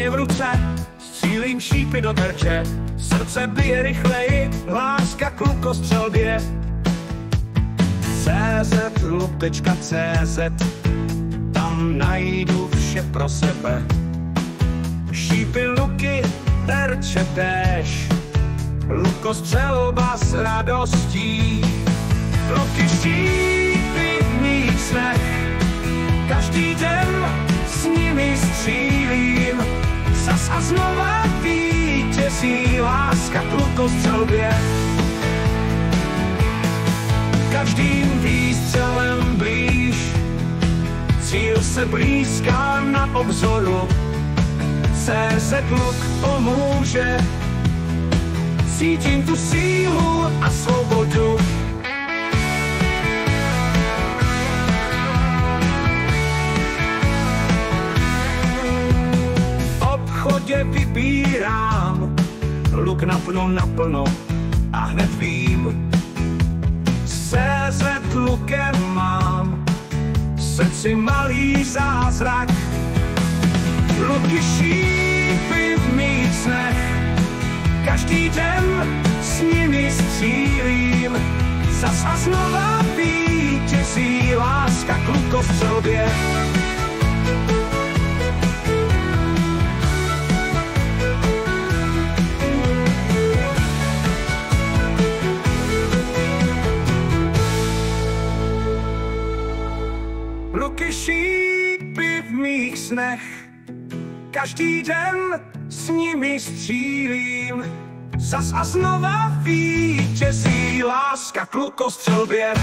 zbraně v ruce, střílím šípy do terče. Srdce bije rychleji, láska k lukostřelbě. CZ.cz, tam najdu vše pro sebe. Šípy, luky, terče též, lukostřelba s radostí. Luky, šípy v mých snech, každý den s nimi střílím. Zas a znova vítězí láska k lukostřelbě. Každým výstřelem blíž, cíl se blízká na obzoru. CZ luk pomůže, cítím tu sílu a svobodu. V obchodě vybírám, luk napnu naplno a hned vím. CZ lukem mám v srdci malý zázrak. Luky, šípy v mých snech, každý den s nimi střílím. Zas a znova vítězí láska k lukostřelbě. Luky, šípy v mých snech, každý den s nimi střílím. Zas a znova vítězí láska k lukostřelbě.